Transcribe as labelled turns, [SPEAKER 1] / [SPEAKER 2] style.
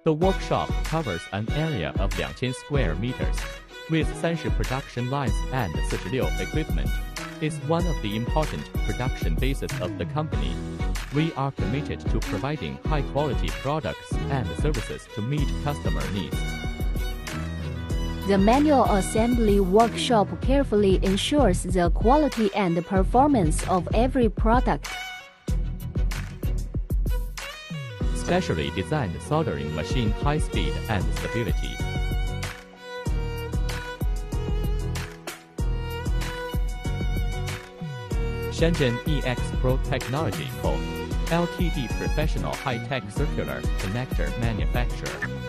[SPEAKER 1] The workshop covers an area of 2,000 square meters, with 30 production lines and 46 equipment. It's one of the important production bases of the company. We are committed to providing high-quality products and services to meet customer needs.
[SPEAKER 2] The manual assembly workshop carefully ensures the quality and performance of every product.
[SPEAKER 1] Specially designed soldering machine high speed and stability. Shenzhen EX Pro Technology Co. Ltd. Professional High-Tech Circular Connector Manufacturer.